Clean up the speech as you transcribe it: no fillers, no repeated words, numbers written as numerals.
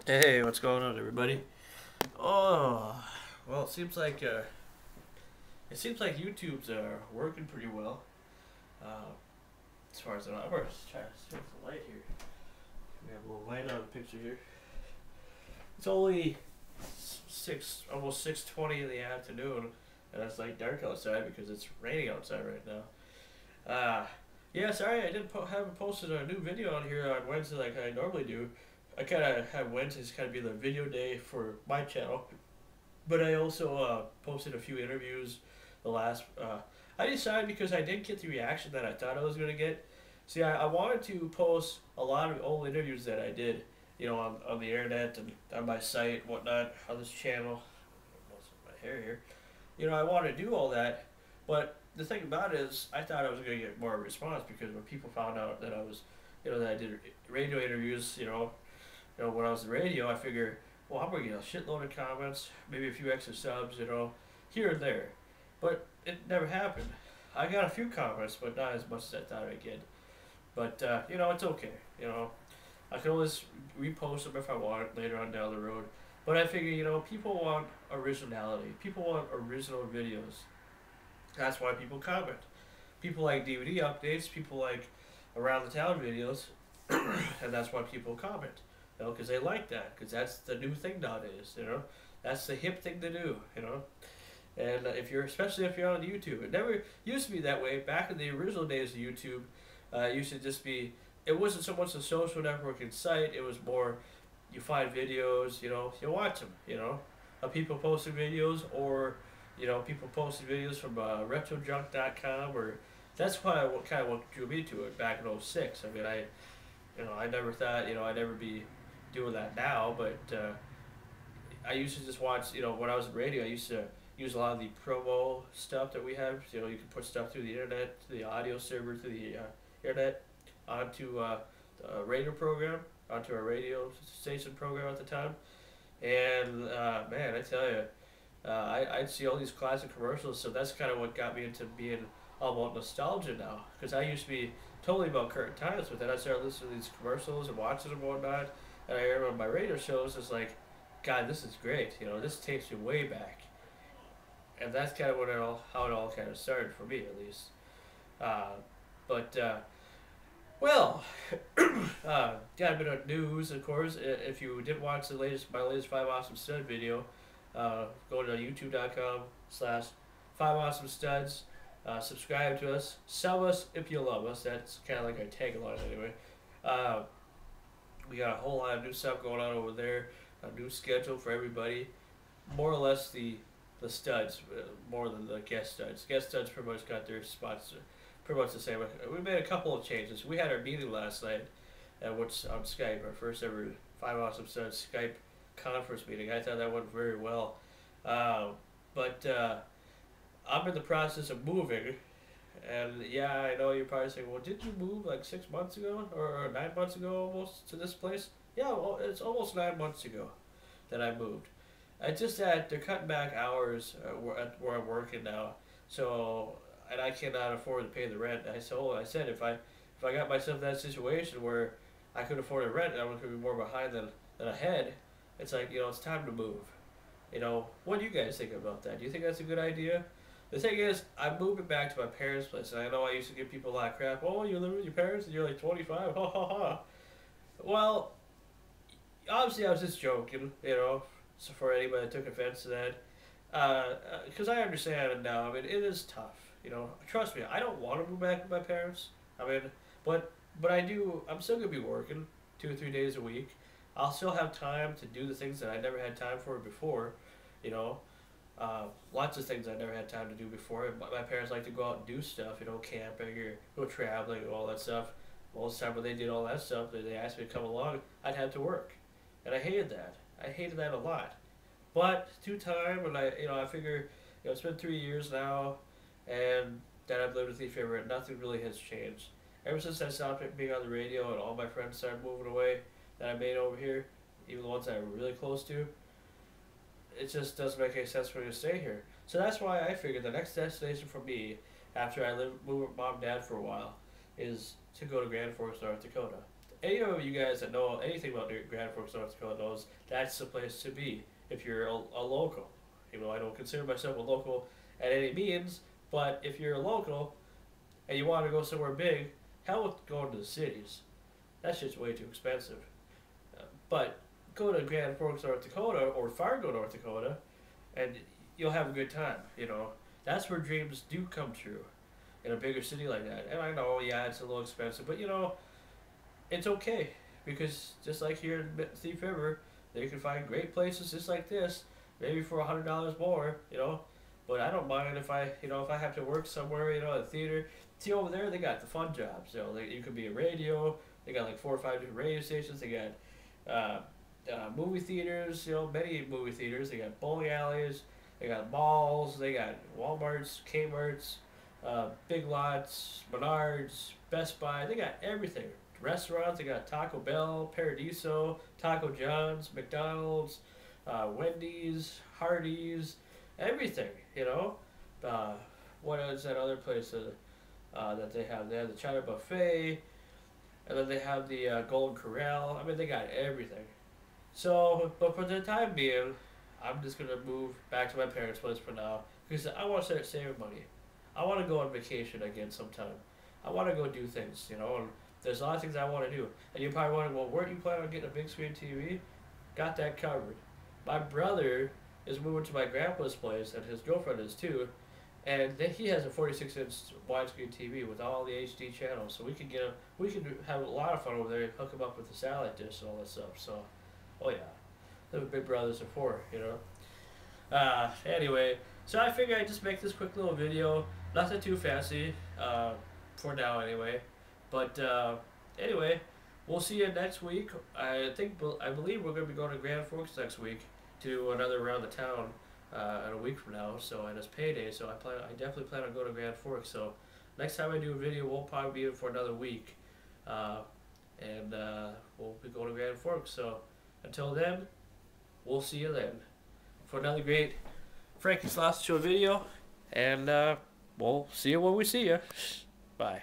Hey, what's going on, everybody? Oh, well, it seems like YouTube's working pretty well. Uh, as far as I know, I'm gonna try to switch the light here. We have a little light on the picture here. It's only almost 6:20 in the afternoon, and it's like dark outside because it's raining outside right now. Yeah, sorry I didn't haven't posted a new video on here on Wednesday like I normally do. I kind of have Wednesdays kind of be the video day for my channel. But I also posted a few interviews. The last, I decided because I didn't get the reaction that I thought I was gonna get. See, I wanted to post a lot of old interviews that I did, on the internet and on my site, and whatnot, on this channel. Most of my hair here. I wanted to do all that, but the thing about it is, I thought I was gonna get more response because when people found out that I was, that I did radio interviews, when I was in radio, I figured, well, I'm gonna get a shitload of comments, maybe a few extra subs, here and there. But it never happened. I got a few comments, but not as much as I thought I'd get. But it's okay. I can always repost them if I want later on down the road. But I figure, people want originality. People want original videos. That's why people comment. People like DVD updates. People like around the town videos, and that's why people comment. Because they like that. Because that's the new thing nowadays. That's the hip thing to do. And especially if you're on YouTube, it never used to be that way. Back in the original days of YouTube, it used to just be. It wasn't so much a social networking site. It was more, you find videos, you watch them, of people posting videos, or people posting videos from retrojunk.com, or that's why what drew me to it back in '06. I mean, I never thought, I'd ever be doing that now, but I used to just watch, when I was in radio, I used to use a lot of the promo stuff that we have. You can put stuff through the internet, to the audio server, through the internet, onto the radio program, onto our radio station program at the time. And man, I tell you, I'd see all these classic commercials, so that's kind of what got me into being all about nostalgia now. Because I used to be totally about current times, but then I started listening to these commercials and watching them and whatnot. And I remember on my radio shows, it's like, God, this is great. This takes you way back. And that's kind of how it all kind of started for me, at least. Uh, but well, got a bit of news, of course. If you didn't watch my latest Five Awesome Stud video, go to youtube.com/Five Awesome Studs. Subscribe to us. Sell us if you love us. That's kind of like our tagline, anyway. Uh, we got a whole lot of new stuff going on over there. A new schedule for everybody. More or less the studs, more than the guest studs. Guest studs pretty much got their spots pretty much the same. We made a couple of changes. We had our meeting last night, which on Skype, our first ever Five Awesome Studs Skype conference meeting. I thought that went very well. But I'm in the process of moving, and yeah, I know you're probably saying, well, did you move like 6 months ago or 9 months ago almost to this place? Yeah, well, it's almost 9 months ago that I moved. It's just that they're cutting back hours where I'm working now, so and I cannot afford to pay the rent. I said if I got myself in that situation where I could afford the rent, I would be more behind than ahead. It's like it's time to move. What do you guys think about that? Do you think that's a good idea? The thing is, I'm moving back to my parents' place, and I know I used to give people a lot of crap. Oh, you live with your parents, and you're like 25. Ha ha ha. Well, obviously I was just joking, so for anybody that took offense to that. Because I understand it now. I mean, it is tough. Trust me, I don't want to move back with my parents. I mean, but I do. I'm still gonna be working 2 or 3 days a week. I'll still have time to do the things that I never had time for before. You know, lots of things I never had time to do before. My parents like to go out and do stuff. Camping or go traveling and all that stuff. Most of the time when they did all that stuff, they asked me to come along. I'd have to work, and I hated that. I hated that a lot. But through time, and I figure, it's been 3 years now, and that I've lived with each favorite, nothing really has changed. Ever since I stopped being on the radio and all my friends started moving away that I made over here, even the ones that I'm really close to, it just doesn't make any sense for me to stay here. So that's why I figured the next destination for me, after I move with mom and dad for a while, is to go to Grand Forks, North Dakota. any of you guys that know anything about Grand Forks, North Dakota knows that's the place to be if you're a local. Even though I don't consider myself a local at any means, but if you're a local and you want to go somewhere big, hell with going to the cities. That's just way too expensive. But go to Grand Forks, North Dakota, or Fargo, North Dakota, and you'll have a good time. You know, that's where dreams do come true in a bigger city like that. And I know, yeah, it's a little expensive, but you know, it's okay because just like here in Thief River, you can find great places just like this, maybe for $100 more. You know, but I don't mind if I have to work somewhere, you know, at a theater. See, over there they got the fun jobs. You know, you could be a radio. They got like 4 or 5 different radio stations. They got movie theaters. You know, many movie theaters. They got bowling alleys. They got malls. They got WalMarts, Kmart's, Big Lots, Menards, Best Buy. They got everything. Restaurants. They got Taco Bell, Paradiso, Taco John's, McDonald's, Wendy's, Hardee's, everything. You know, what is that other place that they have? They have the China Buffet, and then they have the Golden Corral. I mean, they got everything. So, but for the time being, I'm just gonna move back to my parents' place for now because I want to start saving money. I want to go on vacation again sometime. I want to go do things, you know. And there's a lot of things I want to do. And you probably wonder, well, where do you plan on getting a big screen TV? Got that covered. My brother is moving to my grandpa's place, and his girlfriend is too. And he has a 46-inch widescreen TV with all the HD channels, so we can have a lot of fun over there and hook him up with the satellite dish and all that stuff. So, oh yeah, that's what big brothers are for, you know. Anyway, so I figured I'd just make this quick little video, nothing too fancy, for now anyway. But anyway, we'll see you next week. I believe we're gonna be going to Grand Forks next week to do another round of town. In a week from now, so and it's payday, so I definitely plan on going to Grand Forks. So next time I do a video, we'll probably be in for another week, and we'll be going to Grand Forks. So until then, we'll see you then for another great Frankie Slauson Show video, and we'll see you when we see you. Bye.